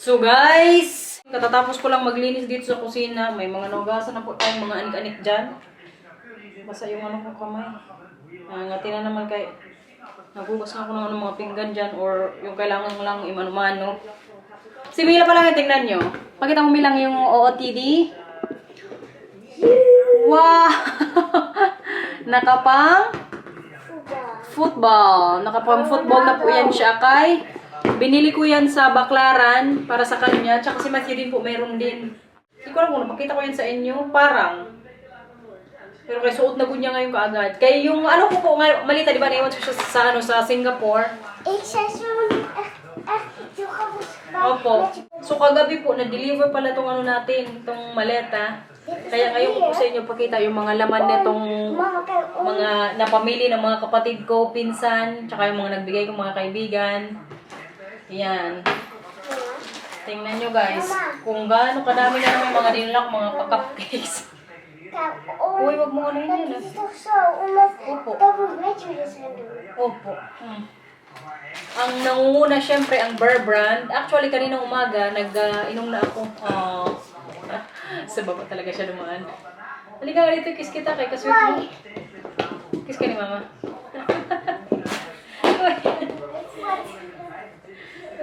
So guys, katatapos ko lang maglinis dito sa kusina. May mga naugasan na po tayong mga anik-anik dyan. Basta yung ano ko kamay. Ngati na naman kay nagugas na ako ng mga pinggan dyan or yung kailangan lang imano-mano. Si Mila pa lang yung tingnan nyo. Pakita mo Milang yung OOTD. Wow! Nakapang football. Nakapang football na po yan siya kay. Binili ko yan sa Baklaran para sa kanya. Tsaka si Matthew din po mayroon din. Hindi ko alam kung napakita ko yan sa inyo. Parang. Pero kay suot na niya ngayon kaagad. Kaya yung ano ko po, malita, di ba naiwan siya sa Singapore? Opo. So kagabi po, na-deliver pala tong ano natin, itong maleta. Kaya ngayon ko po sa inyo pakita yung mga laman nitong mga napamili ng mga kapatid ko, pinsan, tsaka yung mga nagbigay kong mga kaibigan. Yan. Tingnan nyo guys, kung gaano kadami na naman mga dinala mga pa-cupcakes. Uy, wag mo ano yun yan. Opo. Opo. Ang nangunguna syempre ang Bear Brand. Actually, kaninang umaga, nag-inom na ako. Sa baba talaga siya dumaan. Halika nga dito, kiss kita kay kaswit mo. Kiss ka ni mama.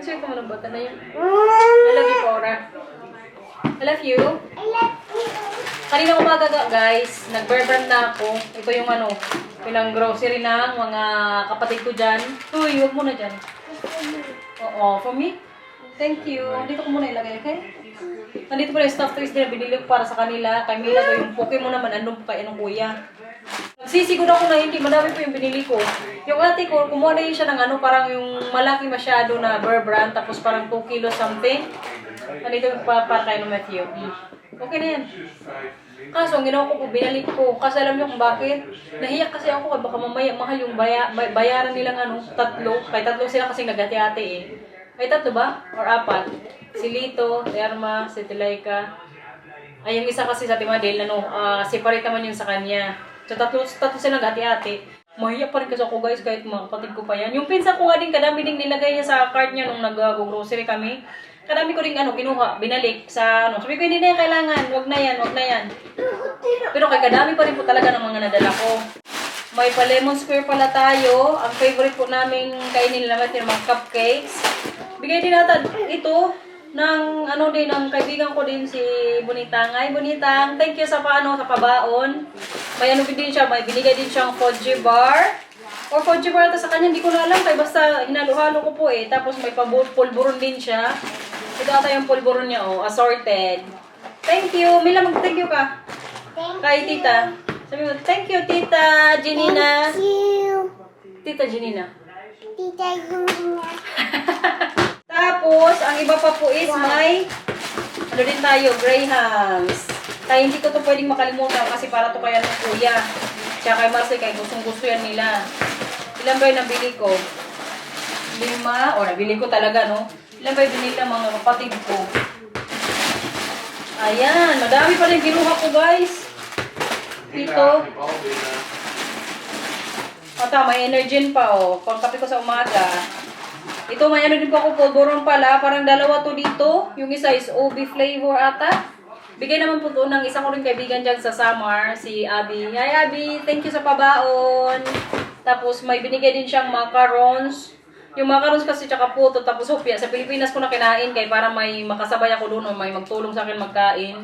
Kaswit mo ng bata na yun. I love you, Cora. I love you. Kaninang umaga guys, nag-Bear Brand na ako. Ito yung ano, pinang grocery ng mga kapatid ko dyan. Uy, huwag muna dyan. Oo, for me? Thank you. Dito ko muna ilagay, okay? Nandito pala yung stuffed toys din na binili ko para sa kanila. Kay Mila ko yung Pokemon naman, andun po kay anong kuya. Nagsisiguro ako na hindi, madami po yung binili ko. Yung ate ko, kumuha na yun siya ng ano, parang yung malaki masyado na Bear Brand, tapos parang 2 kilos something. Nandito para kay no Matthew. Okay na yan. Kaso, ang ginawa ko po, binalik ko. Kasi alam niyo kung bakit? Nahiyak kasi ako, baka mamaya mahal yung bayaran nilang ano, 3. Kaya 3 sila kasi nagati-ate eh. Ay, 3 ba? Or 4? Si Lito, Terma, si Tilaika. Ay, yung isa kasi sa Timadel, ano, separate naman yun sa kanya. So, 3 sila nagati-ate. Mahiyak pa rin kasi ako guys, kahit mga kapatid ko pa yan. Yung pinsan ko nga din, kadami din nilagay niya sa cart niya nung nag-grocery kami. Kadami ko rin ano, kinuha, binalik sa ano. Sabi ko, hindi na yan kailangan, wag na yan, wag na yan. Pero kay kadami pa rin po talaga ng mga nadala ko. May pa lemon square pala tayo. Ang favorite po namin kainin naman yung mga cupcakes. Bigay din natin ito ng ano din, ng kaibigan ko din si Bunitang. Ay, Bunitang, thank you sa paano, sa pabaon. May ano din siya, may binigay din siyang fudgy bar. Or fudgy bar ata sa kanya, hindi ko na alam. Kaya basta hinalo-halo ko po eh. Tapos may pulburon din siya. Ito ata yung pulburon niya, oh, assorted. Thank you. Mila, mag-thank you ka. Kay tita. Sabi mo, thank you, Tita Janina. Thank you. Tita Janina. Tita Janina. Tapos, ang iba pa po is may, ano din tayo, Grahams. Kaya hindi ko to pwedeng makalimutan kasi para to kaya ng kuya. Tsaka kay Marcel, kaya gustong-gusto yan nila. Ilan ba yung nabili ko? 5, o nabili ko talaga, no? Ilan ba yung binili ng mga kapatid ko? Ayan, madami pa rin ginuha ko, guys. Ito. Ata, may Energin pa, oh. Pangkape ko sa umaga. Ito, may ano din po ako, pulburon pala. Parang 2 to dito. Yung isa is OB flavor ata. Bigay naman po to ng isa ko rin kaibigan dyan sa Samar, si Abby. Hi, Abby. Thank you sa pabaon. Tapos, may binigay din siyang macarons. Yung macarons kasi tsaka puto, tapos hopya. Sa Pilipinas ko na kinain kay para may makasabay ako doon o may magtulong sa akin magkain.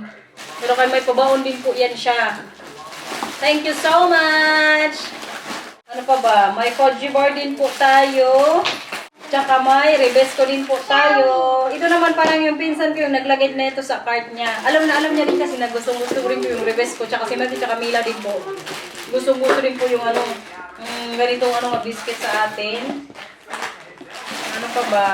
Pero kay may pabaon din po yan siya. Thank you so much! Ano pa ba? May fudgy bar din po tayo. Tsaka may Rebesco din po tayo. Ito naman parang yung pinsan ko yung naglagay na ito sa cart niya. Alam niya din kasi na gusto ko rin po yung Rebesco. Tsaka si Matthew tsaka Mila din po. Gusto rin po yung ano, ganitong ano, biscuit sa atin. Ano pa ba?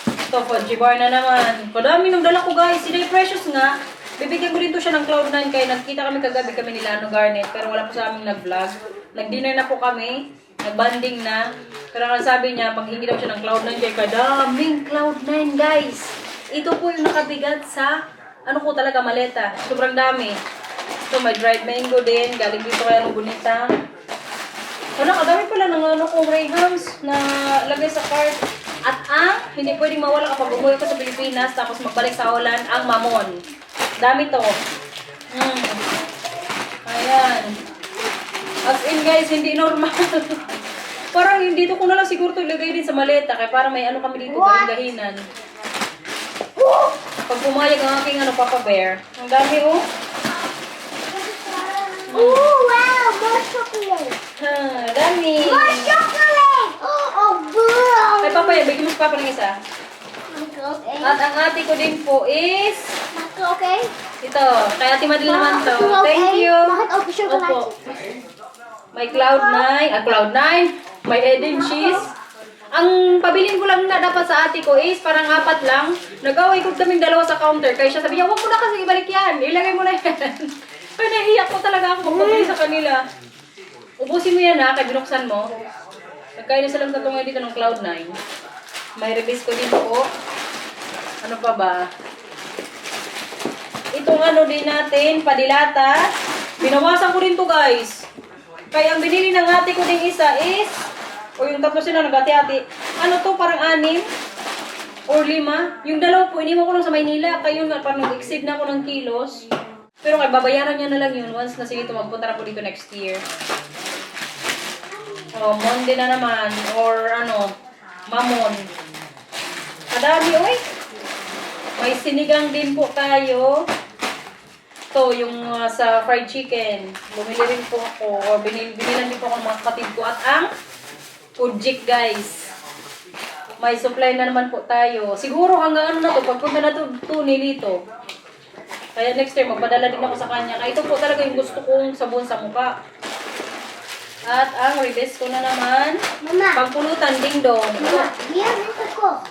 Ito, fudgy bar na naman. Kadami nang dala ko guys. Sila precious nga. Bibigyan ko rin to siya ng Cloud9 kaya nagkita kami kagabi kami nila ano Garnet. Pero wala po sa aming nag-vlog. Nag-dinner na po kami. Nag-banding na. Pero ang sabi niya, paghingi daw siya ng Cloud9 kaya kadaming Cloud9 guys. Ito po yung nakabigat sa ano ko talaga maleta. Sobrang dami. So may dried mango din. Galing dito kaya ng Bunitang. Ano, kadami pala ng ano ko Grahams na lagay sa cart. At hindi pwedeng mawala kapag umuwi ko sa Pilipinas tapos magbalik sa Holland, ang mamon. Dami to. Ayan. As in guys, hindi normal. Parang dito ko na lang siguro ito ilagay din sa maleta kaya para may ano kami dito gahinan. Pag pumayag ang aking Papa Bear. Ang dami oh. Oh, wow, more chocolate. Dami. More chocolate. Oh, bro. Ay Papa, bigyan mo si Papa ng isa. Okay. At ang ate ko din po is Okay. ito. Kay Ate Madel naman to. Thank you. Bakit official ka Opo. May Cloud9. Cloud9. May Eden cheese. Ang pabilin ko lang na dapat sa ate ko is parang 4 lang. Nag-away ko kaming dalawa sa counter. Kaya siya sabi niya, huwag mo na kasi ibalik yan. Ilagay mo na yan. Ay, nahiyak ko talaga ako magpabili sa kanila. Ubusin mo yan ha, kaya binuksan mo. Nagkain na silang tatong dito ng Cloud9. May rebis ko din po. Ano pa ba? Itong ano din natin, padilata. Binawasan ko rin to guys. Kaya ang binili ng ate ko din isa is, o yung tatlo sila nagati-ati. Ano to, parang 6 or 5. Yung dalawa po, iniwan ko lang sa Maynila. Kaya nga, parang nag-exceed na ako ng kilos. Pero kaya babayaran niya na lang yun once na sige ito magpunta na po dito next year. O, Monday na naman. Or ano, Mamon. Kadami, oy. May sinigang din po tayo. Ito, yung sa fried chicken. Bumili rin po ako. Or binilan din po ako ng mga kapatid ko. At ang Ujik, guys. May supply na naman po tayo. Siguro hanggang ano na to, pagpunta na to nilito. Kaya next time, magpadala din ako sa kanya. Kaya ito po talaga yung gusto kong sabon sa mukha. At ang ribes ko na naman. Mama. Pagpulutan, ding-dong. Mama, yan ito ko.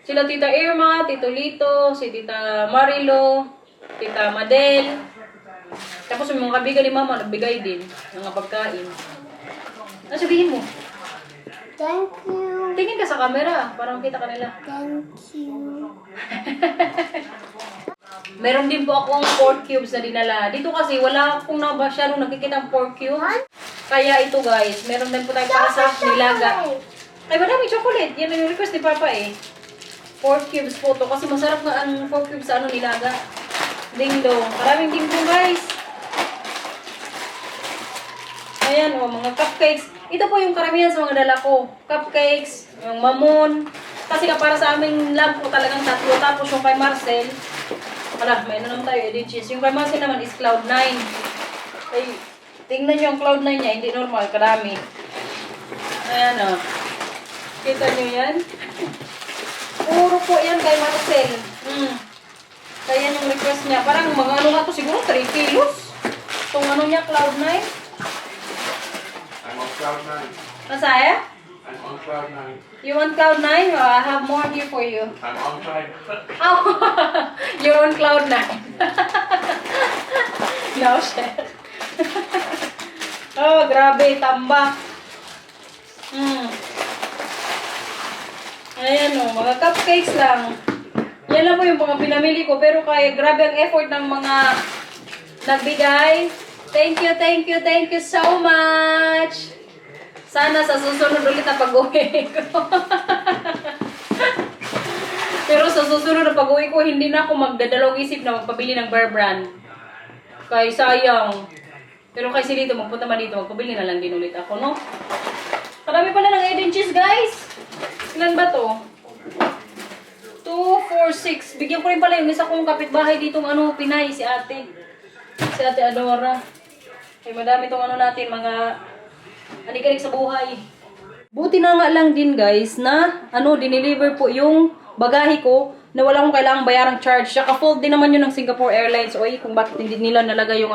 Sila Tita Irma, Tito Lito, si Tita Marilo, Tita Madel. Tapos yung mga kabigan ni Mama, nagbigay din ng mga pagkain. Ano sabihin mo? Thank you. Tingin ka sa camera, parang kita ka nila. Thank you. Meron din po akong pork cubes na dinala. Dito kasi wala akong masyadong nakikita ng pork cubes. Kaya ito guys, meron din po tayo para sa nilaga. Ay, madami chocolate. Yan ang request ni Papa eh. Pork cubes po to. Kasi masarap nga ang pork cubes sa nilaga. Ding-dong. Maraming ding-dong guys. Ayan o, mga cupcakes. Ito po yung karamihan sa mga dala ko. Cupcakes, yung mamon. Kasi para sa aming lab po talagang 3. Tapos yung kay Marcel, wala, may naman tayo, Eden cheese. Yung kay Marcel naman is Cloud9. Ay, tingnan nyo yung Cloud9 niya, hindi normal, karami. Ayan o. Kita nyo yan? Puro po yan kay Marcel. Kaya yan yung request niya. Parang mga ano nga to, siguro 3 kilos. Itong ano niya, Cloud9. I'm on Cloud9. Masaya? I'm on Cloud9. You want Cloud9? Oh, I have more here for you. I'm on Cloud9. Oh, you're on Cloud9. No, chef. Oh, grabe, tambak. Ayan o, mga cupcakes lang. Yan lang po yung mga pinamili ko. Pero kaya grabe ang effort ng mga nagbigay. Thank you so much. Sana sa susunod ulit na pag-uwi ko. Pero sa susunod na pag-uwi ko, hindi na ako magdadalawang isip na magpabili ng Bear Brand. Kaya sayang. Pero kasi dito, magpunta man dito, magpabili na lang din ulit ako, no? Marami pala ng Eden cheese, guys. Ilan ba to? 2, 4, 6. Bigyan ko rin pala yung isa kong kapitbahay ditong Pinay, si ate. Si ate Adora. Ay, madami tong natin, mga anik-anik sa buhay. Buti na nga lang din guys na dineliver po yung bagahe ko na wala akong kailangang bayarang charge. Saka full din naman yun ng Singapore Airlines. Oy, kung bakit hindi nila nalagay yung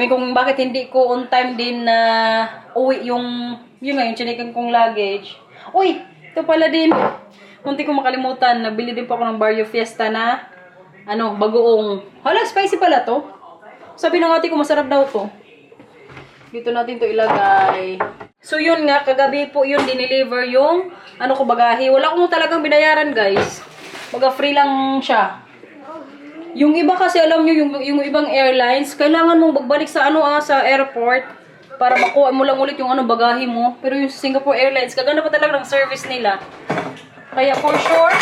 kung bakit hindi ko on time din na uwi yung chinikan kong luggage. Uy, ito pala din. Munti ko makalimutan. Nagbili din po ako ng Barrio Fiesta na bagoong. Hala, spicy pala to. Sabi ng ate ko masarap daw to. Dito natin to ilagay. So yun nga, kagabi po yun dineliver yung bagahe. Wala akong talagang binayaran guys. Free lang siya. Yung iba kasi alam nyo, yung ibang airlines, kailangan mong magbalik sa sa airport. para makuha mo lang ulit yung ano bagahe mo. Pero yung Singapore Airlines, kaganda pa talaga ng service nila. Kaya for sure,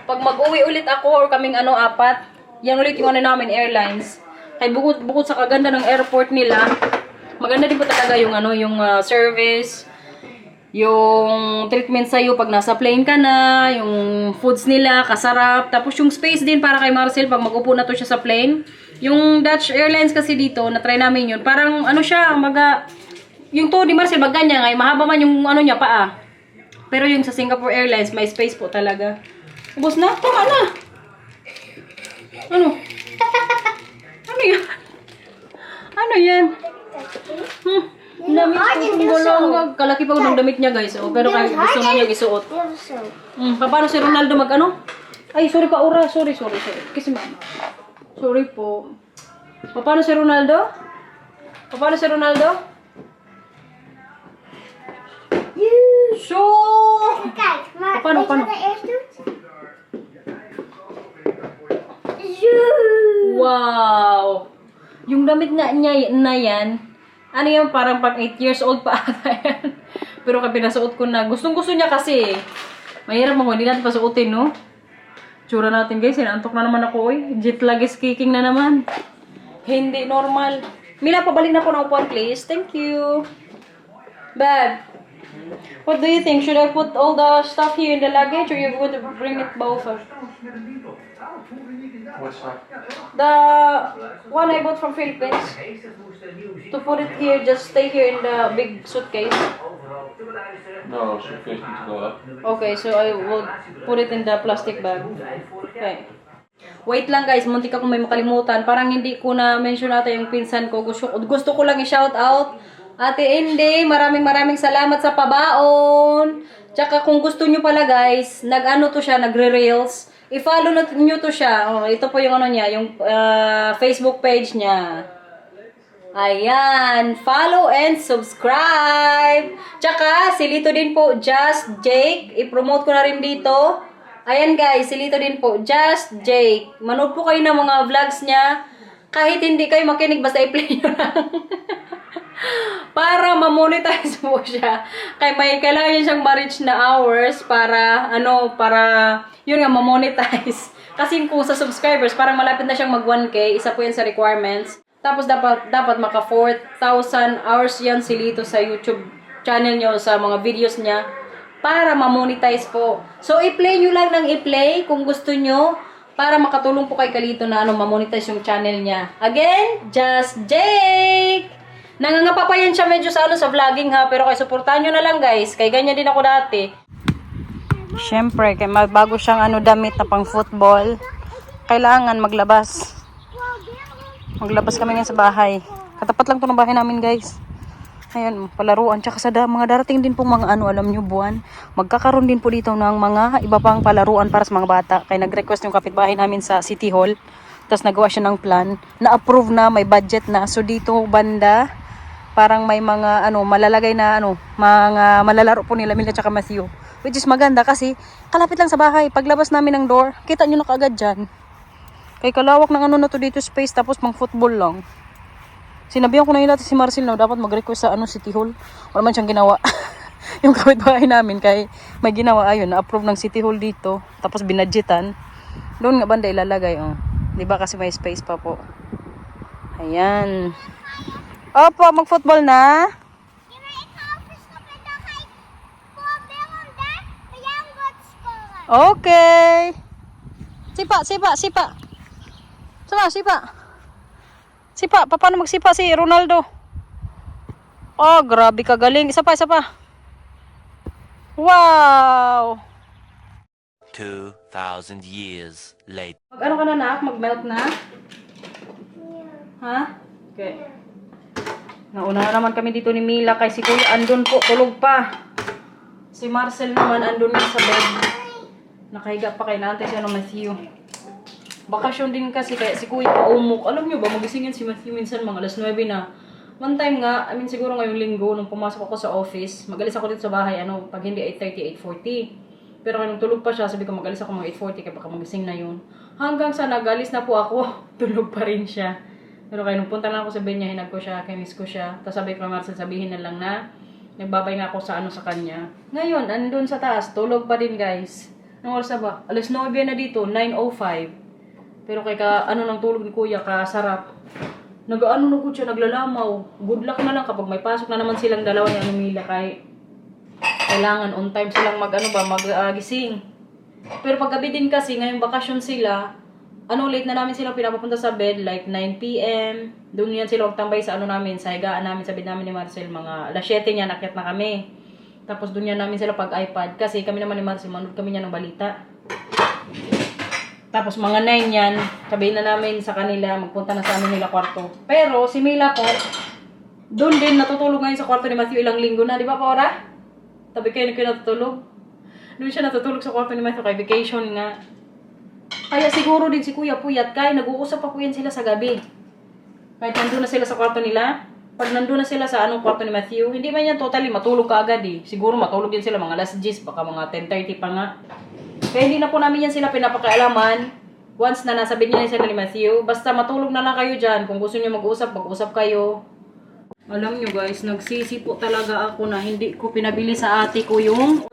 pag mag-uwi ulit ako or kaming ano apat, yan ulit yung ano namin airlines. Kaya bukod sa kaganda ng airport nila, maganda din po talaga yung ano yung service, yung treatment sa'yo pag nasa plane ka na, yung foods nila, kasarap. Tapos yung space din para kay Marcel pag mag-upo na to siya sa plane. Yung Dutch Airlines kasi dito, na-try namin yun. Parang ano siya, yung to ni Marcel, magganyan nga, mahaba man yung ano niya, paa. Pero yung sa Singapore Airlines, may space po talaga. Ubus na? Tama na! Ano? Ano yan? Ano yan? Damit ko bolong. Kalaki pa ng damit niya guys. Oh, pero kahit gusto nga niya isuot. Paano si Ronaldo mag-ano? Ay, sorry pa, Ura. Sorry. Kasi sorry po. Paano si Ronaldo? So, Kijk, maar Paano? weet je wat hij eerst doet? wow! Yung damit nga niya na yan, ano yan, parang pag 8 years old pa ata yan. Pero kapag pinasuot ko na, gustong-gusto niya kasi. Mahirap mo, hindi natin pasuotin, no? Tsura natin guys, inaantok na naman ako, jet lag is kicking na naman. Hindi normal. Mila, pabalik na po ng upuan, please. Thank you. Babe, what do you think? Should I put all the stuff here in the luggage or you're going to bring it both? What's that? The one I bought from Philippines. To put it here, just stay here in the big suitcase. No, suitcase needs to go up. Okay, so I will put it in the plastic bag. Okay. Wait lang guys, muntik ako may makalimutan. Parang hindi ko na mention natin yung pinsan ko. Gusto ko lang i-shout out. Ate Inday, maraming salamat sa pabaon. Tsaka kung gusto nyo pala guys, nag-ano to siya, nagre-reels. I-follow nyo to siya. Oh, ito po yung ano niya, yung Facebook page niya. Ayan, follow and subscribe. Tsaka, silito din po, Just Jake. I-promote ko na rin dito. Ayan guys, silito din po, Just Jake. Manood po kayo ng mga vlogs niya. Kahit hindi kayo makinig, basta i-play nyo lang. Para ma-monetize po siya. Kaya may kailangan siyang ma-reach na hours para, yun nga, ma-monetize. Kasi kung sa subscribers, parang malapit na siyang mag 1K, isa po yan sa requirements. Tapos dapat maka 4,000 hours yan si Lito sa YouTube channel nyo, sa mga videos niya, para ma-monetize po. So, i-play nyo lang ng i-play kung gusto nyo, para makatulong po kay Kalito na ma-monetize yung channel niya. Again, Just Jake! Nangangapa pa yan siya medyo sa vlogging ha, pero kay suportahan nyo na lang guys, kay ganyan din ako dati. Siyempre, kay magbago siyang damit na pang football, kailangan maglabas. Maglabas kami ngayon sa bahay. Katapat lang to ng bahay namin guys. Ayan, palaruan. Tsaka sa mga darating din pong mga alam nyo, buwan. Magkakaroon din po dito ng mga iba pang palaruan para sa mga bata. Kaya nag-request yung kapitbahay namin sa City Hall. Tapos nagawa siya ng plan. Na-approve na, may budget na. So dito banda, parang may mga malalagay na mga malalaro po nila Mila tsaka Matthew. Which is maganda kasi kalapit lang sa bahay. Paglabas namin ng door, kita nyo na kaagad dyan. Kay kalawak ng na to dito space, tapos pang football lang. Sinabihan ko na yun dati si Marcel na dapat mag-request sa City Hall. Wala man siyang ginawa. Yung kapitbahay namin kay may ginawa ayun, na-approve ng City Hall dito. Tapos binadgetan. Doon nga banda ilalagay. Diba kasi may space pa po. Ayan. Opo, mag-football na. Okay. Sipa. Sipa, paano magsipa si Ronaldo? Oh, grabe ka galing. Isa pa. Wow! 2,000 years later. Mag-ano ka na, nak? Mag-melt na? Ha? Okay. Nauna na naman kami dito ni Mila kay si Kuya andun po, tulog pa. Si Marcel naman andun na sa bed. Nakahiga pa kay natin siya ng Matthew. Bakasyon din kasi kaya si Kuya paumok. Alam nyo ba, magisingin si Matthew minsan mga alas 9 na. One time nga, siguro ngayong linggo, nung pumasok ako sa office, magalis ako dito sa bahay, pag hindi 8:30, 8:40. Pero nung tulog pa siya, sabi ko magalis ako mga 8:40 kaya baka magising na yun. Hanggang sa nagalis na po ako, tulog pa rin siya. Pero kaya nung punta lang ako sa Benya, hinag ko siya, kimiss ko siya. Tapos sabi ko, Marcel, sabihin na lang na nagbabay nga ako sa ano sa kanya. Ngayon, andun sa taas, tulog pa din guys. Anong oras na ba? Alas 9 na dito, 9:05. Pero kay ano ng tulog ni kuya, kasarap. Nag-ano na ko siya, naglalamaw. Good luck na lang kapag may pasok na naman silang dalawa ni Anumila kay kailangan on time silang mag-gising. Pero paggabi din kasi, ngayong bakasyon sila, late na namin sila pinapapunta sa bed, like 9 p.m. Doon yan sila magtambay sa namin, sa higaan namin, sa bed namin ni Marcel, mga alas 7 niya, nakit na kami. Tapos doon yan namin sila pag-iPad, kasi kami naman ni Marcel, manood kami niya ng balita. Tapos mga 9 yan, sabihin na namin sa kanila, magpunta na sa nila kwarto. Pero si Mila po, doon din natutulog ngayon sa kwarto ni Matthew ilang linggo na, di ba Paura? Tabi kayo natutulog. Doon siya natutulog sa kwarto ni Matthew kay vacation nga. Kaya siguro din si Kuya Puyat, kaya nag-uusap pa po yan sila sa gabi. Kahit nandun na sila sa kwarto nila, pag nandun na sila sa kwarto ni Matthew, hindi man yan totally matulog ka agad eh. Siguro matulog din sila mga alas 10, baka mga 10:30 pa nga. Kaya hindi na po namin yan sila pinapakialaman. Once na nasa bed niya sila ni Matthew, basta matulog na lang kayo dyan. Kung gusto niyo mag-usap, mag-usap kayo. Alam nyo guys, nagsisi po talaga ako na hindi ko pinabili sa ate ko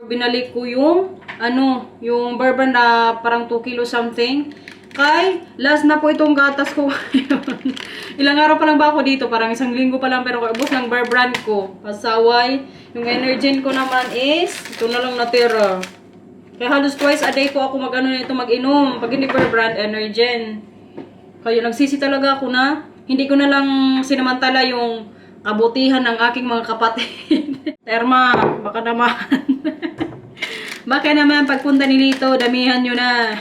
binalik ko yung bourbon na parang 2 kilo something. Kay, last na po itong gatas ko. Ilang araw pa lang ba ako dito? Parang 1 linggo pa lang pero ubos ng bourbon ko. Pasaway. Yung Energen ko naman is, ito na lang natira. Kaya halos twice a day ko ako mag-inom. Pag hindi bourbon, Energen. Kaya nagsisi talaga ako na hindi ko na lang sinamantala yung kabutihan ng aking mga kapatid. Terma, baka naman. Baka naman pagpunta ni Lito, damihan nyo na.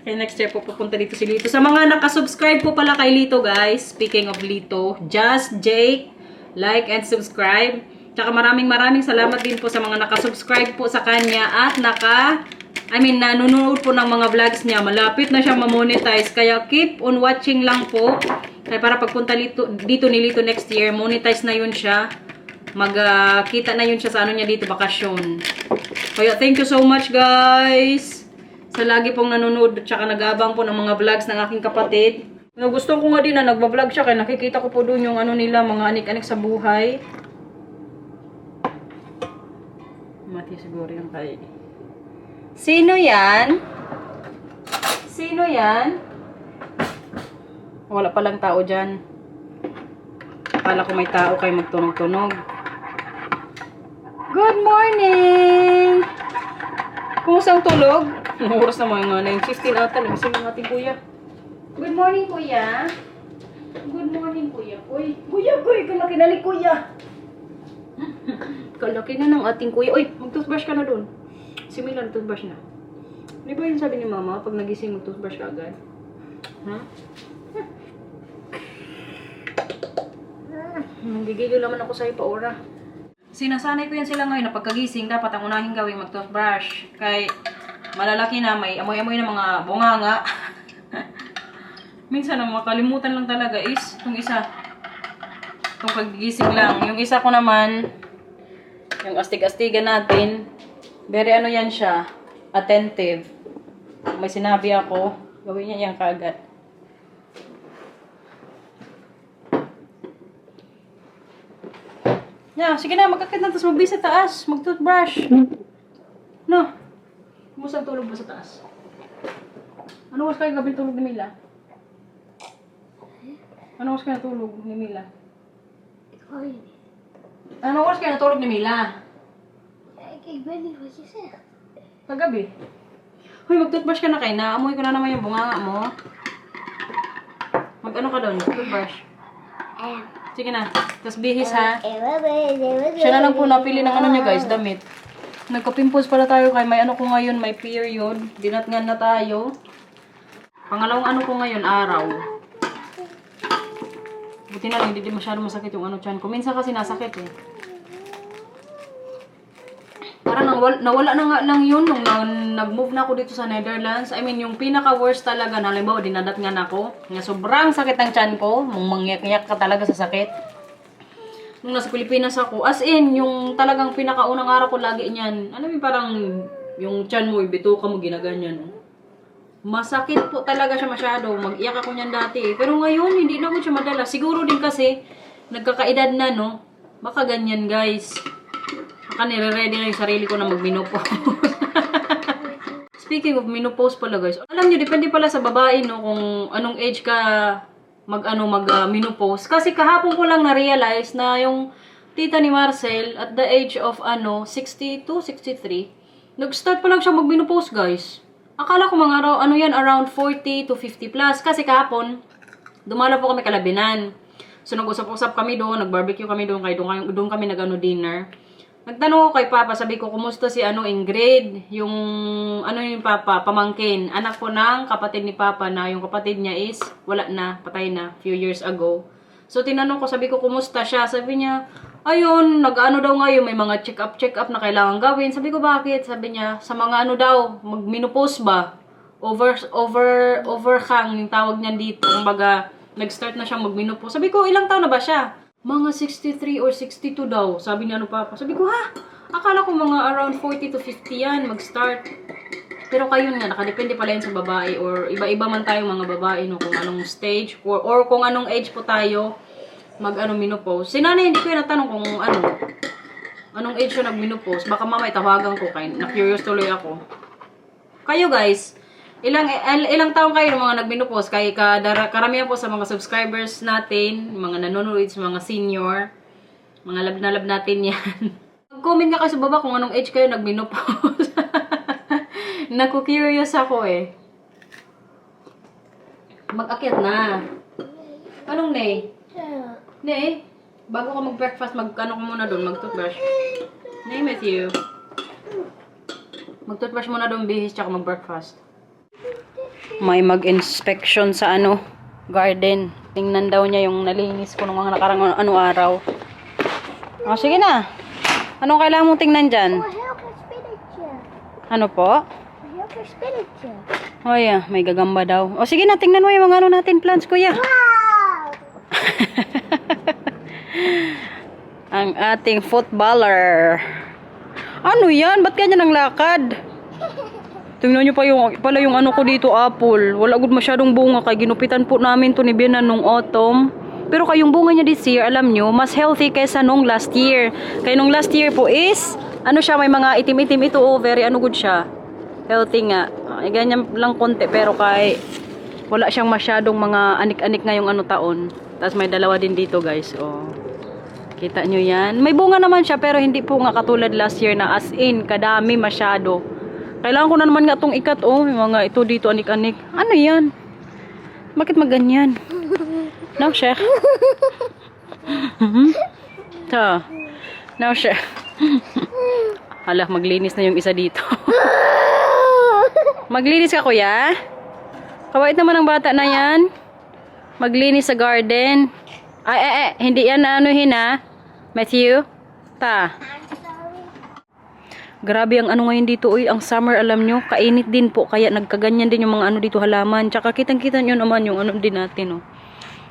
Okay, next year po pupunta dito si Lito. Sa mga nakasubscribe po pala kay Lito guys, speaking of Lito, Just Jake, like and subscribe. Tsaka maraming salamat din po sa mga nakasubscribe po sa kanya at nanonood po ng mga vlogs niya. Malapit na siya ma-monetize. Kaya keep on watching lang po. Kaya para pagpunta dito ni Lito next year, monetize na yun siya. Magkita na yun siya sa niya dito, bakasyon. Kaya thank you so much guys. Sa lagi pong nanonood at saka nag-abang po ng mga vlogs ng aking kapatid. Gusto ko nga din na nagbablog siya kaya nakikita ko po doon yung nila, mga anik-anik sa buhay. Mati siguro yung kay... Sino yan? Sino yan? Wala palang tao dyan. Akala ko may tao kayo magtunog-tunog. Good morning! Kumusta ang tulog? Ang oras na mga 9:15 ata. Nagising ng ating kuya. Good morning, kuya. Good morning, kuya. Uy, kuya, kalaki na ni kuya. Kalaki na ng ating kuya. Uy, mag-toothbrush ka na dun. Si Mila nag-toothbrush na. Di ba yun sabi ni mama, pag nagising mag-toothbrush ka agad? Ha? Nagigigil naman ako sa'yo, Paura. Sinasanay ko yan sila ngayon na pagkagising, dapat ang unahing gawin mag-toothbrush. Kay malalaki na, may amoy-amoy na mga bunganga. Minsan ang makalimutan lang talaga is itong isa. Itong paggising lang. Yung isa ko naman, yung astig-astigan natin, very yan siya, attentive. May sinabi ako, gawin niya yan kaagad. Yeah, sige na, magkakit na, tapos magbisa sa taas, mag-toothbrush. No? Kumusta ang tulog ba sa taas? Ano was kayo gabi tulog ni Mila? Ano was kayo natulog ni Mila? Ano was kayo natulog ni Mila? Paggabi. Hoy, mag-toothbrush ka na kayo. Naamoy ko na naman yung bunganga mo. Mag-ano ka doon? Toothbrush. Sige na. Tapos bihis ha. Siya na lang po napili ng niya guys, damit. Nagka-pimples pala tayo kay may ko ngayon, may period. Dinatngan na tayo. Pangalawang ko ngayon, araw. Buti na lang, hindi masyado masakit yung tiyan ko. Minsan kasi nasakit eh. Parang nawala na nga lang yun nung nag-move na ako dito sa Netherlands. I mean, yung pinaka-worst talaga, halimbawa, dinadatngan ako. Nga sobrang sakit ng tiyan ko. Mangyak-yak ka talaga sa sakit. Nung nasa Pilipinas ako, as in, yung talagang pinakaunang araw ko lagi niyan. Alam mo, parang yung tiyan mo, ibito ka mo, ginaganyan. Masakit po talaga siya masyado. Mag-iyak ako niyan dati eh. Pero ngayon, hindi na mo siya madala. Siguro din kasi, nagkakaedad na, no? Baka ganyan, guys. Baka nire-ready na yung sarili ko na mag-menopause. Speaking of menopause pala, guys. Alam nyo, depende pala sa babae, no? Kung anong age ka menopause. Kasi kahapon ko lang na-realize na yung tita ni Marcel, at the age of, 62, 63, nag-start pa lang siya mag-menopause, guys. Akala ko mga around 40 to 50 plus. Kasi kahapon, dumala po kami Kalabinan. So, nag-usap-usap kami doon, nag-barbecue kami doon, kaya doon kami dinner. Nagtanong ko kay Papa, sabi ko, kumusta si Ingrid? Yung Papa, pamangkin. Anak ko ng kapatid ni Papa na yung kapatid niya is, wala na, patay na, few years ago. So, tinanong ko, sabi ko, kumusta siya? Sabi niya, ayun, nag-ano daw ngayon, may mga check-up na kailangan gawin. Sabi ko, bakit? Sabi niya, sa mga daw, mag-menopause ba? Overhang, yung tawag niyan dito. Kumbaga, nag-start na siyang mag-menopause. Sabi ko, ilang taon na ba siya? Mga 63 or 62 daw. Sabi niya, Papa? Sabi ko, ha? Akala ko mga around 40 to 50 yan, mag-start. Pero kayo nga, nakadepende pala yan sa babae or iba-iba man tayong mga babae, no? Kung anong stage or kung anong age po tayo menopause. Si nanay, hindi ko yung natanong kung anong age siya nag-menopause. Baka mamaya tawagan ko kayo. Na-curious tuloy ako. Kayo guys, ilang taong kayo ng mga nag-menopause? Kaya karamihan po sa mga subscribers natin, mga nanonood, mga senior, mga lab na lab natin yan. Mag-comment nga kayo sa baba kung anong age kayo nag-menopause. Naku-curious ako eh. Mag-akyat na. Anong Nay? Nay, bago ka mag-breakfast, mag-ano ka muna doon, mag-toothbrush. Nay, Matthew. Mag-toothbrush muna doon, bihis, tsaka mag-breakfast. May mag-inspection sa garden. Tingnan daw niya yung nalinis ko ng mga nakarang araw. O, sige na. Anong kailangan mong tingnan dyan? Ano po? Oh, yeah. May gagamba daw. O, sige na. Tingnan mo yung mga natin plants, kuya. Wow! Ang ating footballer. Ano yan? Ba't ganyan ang lakad? Tingnan nyo pala yung ko dito, apple. Wala good masyadong bunga. Kaya ginupitan po namin to ni Bianan nung autumn. Pero kayong bunga niya this year, alam nyo, mas healthy kaysa nung last year. Kaya nung last year po is, siya, may mga itim-itim ito, very good siya. Healthy nga. Ganyan lang konti, pero wala siyang masyadong mga anik-anik ngayong taon. Tapos may dalawa din dito, guys. Oh. Kita nyo yan. May bunga naman siya, pero hindi po nga katulad last year na as in, kadami masyado. Kailangan ko na naman nga itong ikat. Oh, may mga ito dito, anik-anik. Ano yan? Bakit maganyan? Now, Sheikh. Ta. Now, Sheikh. Hala, maglinis na yung isa dito. Maglinis ka, kuya? Kawait naman ang bata na yan. Maglinis sa garden. Hindi yan na Matthew? Ta. Grabe ang ngayon dito, uy. Ang summer, alam nyo, kainit din po. Kaya nagkaganyan din yung mga dito halaman. Tsaka kitang-kita nyo naman yung din natin, oh.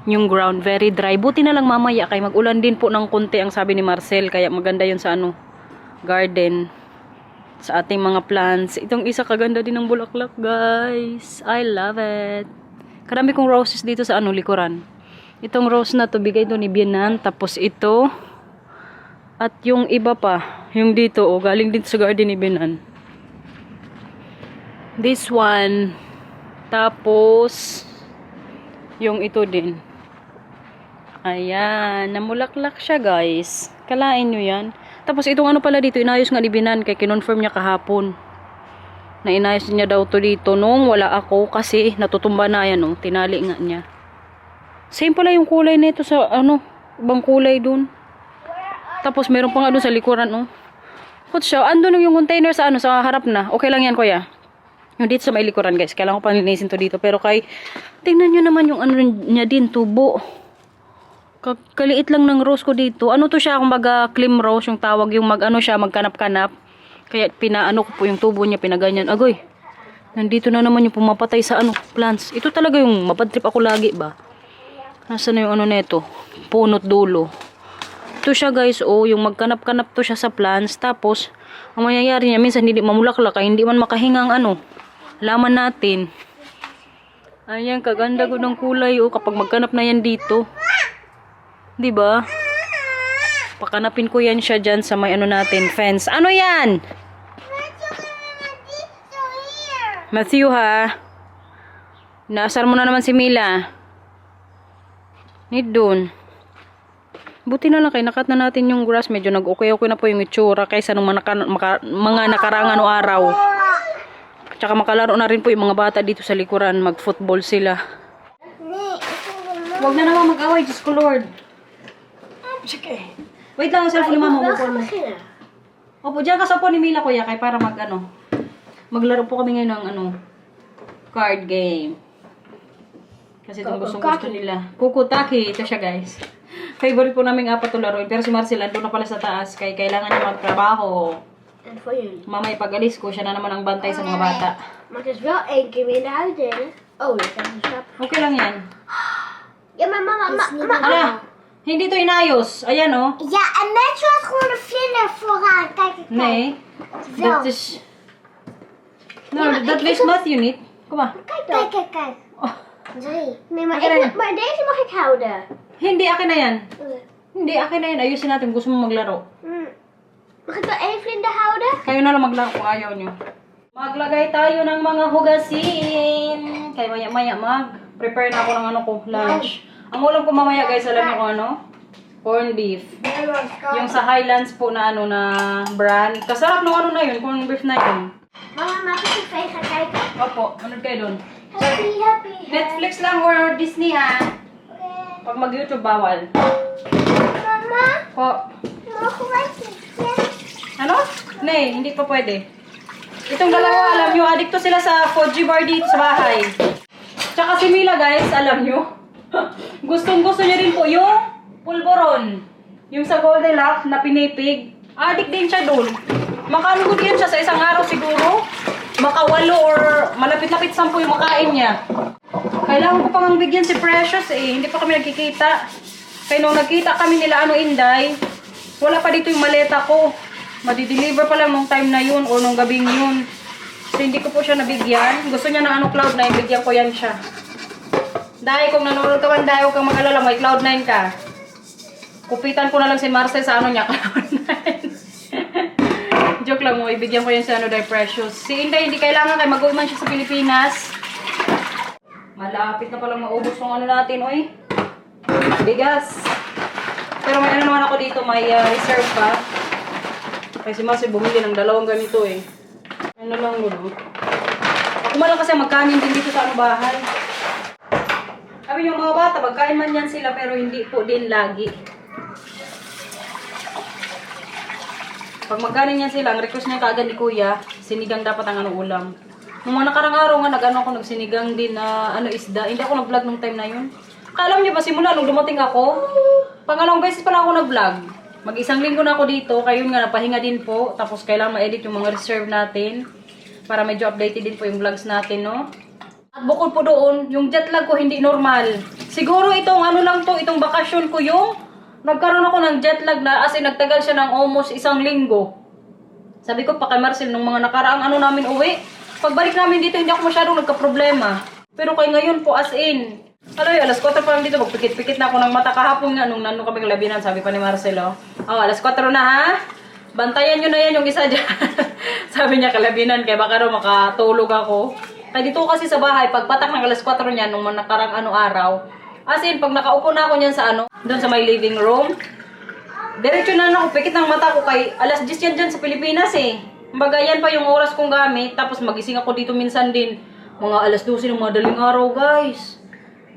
Yung ground, very dry. Buti na lang mamaya, kaya mag-ulan din po ng konti ang sabi ni Marcel. Kaya maganda yun sa garden. Sa ating mga plants. Itong isa kaganda din ng bulaklak, guys. I love it. Karami kong roses dito sa likuran. Itong rose na to, bigay to ni Bianan. Tapos ito. At yung iba pa. Yung dito, galing din sa garden ni Bianan. This one. Tapos, yung ito din. Ayan. Namulaklak siya, guys. Kalain nyo yan. Tapos itong pala dito, inayos nga ni Bianan kay kinonfirm niya kahapon. Na inayos niya daw to dito nung wala ako kasi natutumba na yan, tinali nga niya. Same pala yung kulay nito sa ibang kulay dun. Tapos meron pa nga dun sa likuran, Kut siya, andun yung container sa sa harap na. Okay lang yan, kuya. Yung dito sa may likuran, guys. Kailangan ko pang linisin to dito. Pero tingnan nyo naman yung niya din, tubo. Kaliit lang ng rose ko dito. To siya, kumbaga cream rose yung tawag, yung magkanap-kanap. Kaya ko po yung tubo niya, pinaganyan. Agoy, nandito na naman yung pumapatay sa plants. Ito talaga yung mapadtrip ako lagi ba. Nasaan na yung neto? Punot dulo. Ito siya, guys, yung magkanap-kanap to siya sa plants. Tapos, ang mangyayari niya, minsan hindi mamulaklak, kaya hindi man makahingang laman natin. Ayan, kaganda ko ng kulay oh, kapag magkanap na yan dito. 'Di ba? Pakanapin ko yan siya dyan sa may ano natin, fence. Ano yan? Matthew ha? Naasar mo na naman si Mila. Need dun. Buti na lang kay nakat na natin yung grass. Medyo nag-okay-okay na po yung itsura kaysa nung mga nakarang ano araw. Tsaka makalaro na rin po yung mga bata dito sa likuran. Mag-football sila. Huwag na naman mag-away. Diyos ko Lord. Sige. Wait lang ang cellphone ni Mama. Opo, dyan ka sa po ni Mila kuya. Kaya para maglaro po kami ngayon ng card game. Kasi itong gusto nila. Kukutaki. Ito siya guys. Favorite po namin apat to laruin. Pero si Marcel andun na pala sa taas. Kaya kailangan niya magtrabaho. En voor jullie. Mamay pag-alis ko, siya na naman ang bantay sa mga bata. Maar het is wel 1 keer weer naar uitdelen. Oh, dat is een schat. Okay lang yan. Ja, maar mama. Ala, hindi to inayos. Ayan oh. Ja, en net zoals gewoon een vlinder vooraan. Kijk, Nee. Dat is... Nou, dat wist Matthew niet. Kom maar. Kijk. Oh, 3. Nee, maar, Oké, dan. maar deze mag ik houden. hindi, akin na yan. Hindi, akin na yan. Ayusin natin. Gusto mo maglaro. Mag ik wel 1 vlinder houden? Kayo na lang maglaro kung ayaw nyo. Maglagay tayo ng mga hugasin. Kaya maya-maya mag-prepare na ako ng lunch. Ang ulam ko mamaya guys, alam niyo kung ano? Corn beef. Yung sa Highlands po na na brand. Kasarap ng na yun, corn beef na yun. Mama, mag ik tv gaan kijken? Opo, manood kayo dun. Happy. Netflix lang or Disney ha. Pag mag-YouTube bawal. Mama, Po. mogen wij Ano? Nay, hindi pa pwede. Itong dalawa, alam nyo, adikto sila sa Fuji bar dito sa bahay. Tsaka si Mila guys, alam nyo. Gustong-gusto niya rin po yung pulboron. Yung sa Goldilocks na pinipig. Adik din siya dun. Makalugod yan siya sa isang araw siguro. Makawalo or malapit-lapit 10 yung makain niya. Kailangan ko pang bigyan si Precious eh. Hindi pa kami nagkikita. Kaya nung nagkita kami nila Inday, wala pa dito yung maleta ko. Madi-deliver pa lang nung time na yun o nung gabing yun. So hindi ko po siya nabigyan. Gusto niya ng Cloud9, bigyan ko yan siya. Dahil kung nanonood ka man dahil huwag kang mag-alala, may Cloud9 ka. Kupitan ko na lang si Marcel sa niya, Cloud9. Joke lang mo, ibigyan ko yan sa dahil Precious. Si Inday, hindi kailangan kay mag-uwi man siya sa Pilipinas. Malapit na palang maubos ng natin, oy. Bigas. Pero may naman ako dito, may reserve pa. Kasi Marcel bumili ng 2 ganito eh. Ano lang gulo. Ako malang kasi magkanin din dito sa bahay. Sabi yung mga bata, magkain man yan sila pero hindi po din lagi. Pag magkanin yan sila, ang request niya kaagad ni Kuya, sinigang dapat ang ulam. Nung mga nakarang araw nga, ako nagsinigang din na isda. Hindi ako nag-vlog nung time na yun. Alam niyo ba, simula nung dumating ako, pangalawang beses pa lang ako nag-vlog. Mag-1 linggo na ako dito, kayo nga napahinga din po. Tapos kailangan ma-edit yung mga reserve natin. Para medyo updated din po yung vlogs natin, no? At bukod po doon, yung jet lag ko hindi normal. Siguro itong lang to, itong bakasyon ko yung nagkaroon ako ng jet lag na as in nagtagal siya ng almost 1 linggo. Sabi ko pa kay Marcel, nung mga nakaraang namin uwi, pagbalik namin dito, hindi ako masyadong nagka-problema. Pero kay ngayon po as in, alas 4 pa lang dito, magpikit-pikit na ako ng mata kahapon nga nung nandun kami labinan, sabi pa ni Marcelo. Alas 4 na ha? Bantayan nyo na yan yung isa dyan. Sabi niya kalabinan, kaya baka raw makatulog ako. Kaya dito kasi sa bahay, pagpatak ng alas 4 niyan, nung nakarang araw, as in, pag nakaupo na ako niyan sa doon sa my living room, diretso na ako, pikit ng mata ko kay alas 10 yan dyan sa Pilipinas eh. Kumbaga yan pa yung oras kong gamit, tapos magising ako dito minsan din. Mga alas 12 ng madaling araw guys.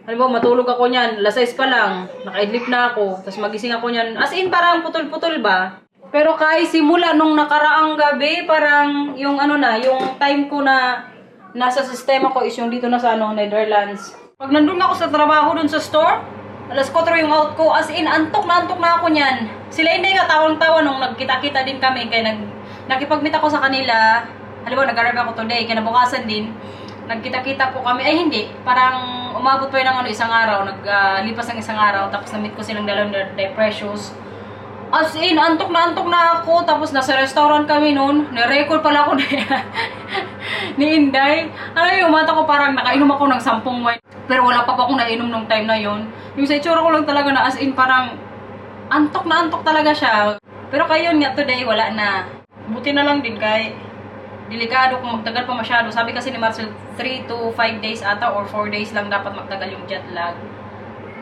Halimbawa, matulog ako niyan, alas 6 pa lang, naka-idlip na ako, tapos magising ako niyan. As in, parang putol-putol ba? Pero kahit simula nung nakaraang gabi, parang yung yung time ko na nasa sistema ko is yung dito na sa Netherlands. Pag nandun ako sa trabaho dun sa store, alas 4 yung out ko, as in, antok na ako niyan. Sila hindi nga tawang-tawa nung nagkita-kita din kami, kaya nakipag-meet ako sa kanila. Halimbawa, nag-arrive ako today, kaya nabukasan din. Nagkita-kita po kami, ay hindi, parang umabot pa yun ng 1 araw, naglipas ng 1 araw, tapos na-meet ko silang dalawang Precious. As in, antok na ako. Tapos nasa restaurant kami noon. Nirecord pala ako ni Inday. Alam mo, yung mata ko parang nakainom ako ng 10 wine. Pero wala pa akong nainom nung time na yon. Yung sa itsura ko lang talaga na as in parang antok na antok talaga siya. Pero kayo nga today, wala na. Buti na lang din kay delikado kung magtagal pa masyado. Sabi kasi ni Marcel, 3 to 5 days ata or 4 days lang dapat magtagal yung jet lag.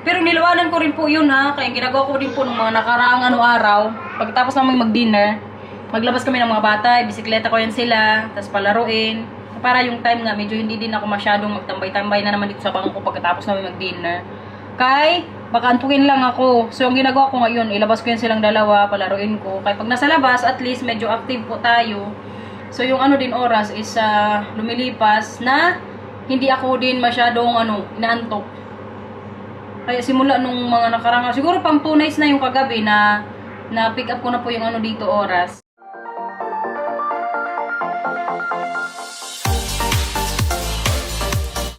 Pero nilawanan ko rin po yun ha. Kaya ginagawa ko rin po ng mga nakaraang araw. Pagkatapos namin mag-dinner, maglabas kami ng mga bata, bisikleta ko yan sila, tapos palaruin. Para yung time nga, medyo hindi din ako masyadong magtambay-tambay na naman dito sa bangko pagkatapos namin mag-dinner. Kay, baka antukin lang ako. So, yung ginagawa ko ngayon, ilabas ko yan silang dalawa, palaruin ko. Kaya pag nasa labas, at least medyo active po tayo. So, yung din oras is lumilipas na hindi ako din masyadong inaantok. Kaya simula nung mga nakarang, siguro pang 2 nights na yung kagabi na pick up ko na po yung dito oras.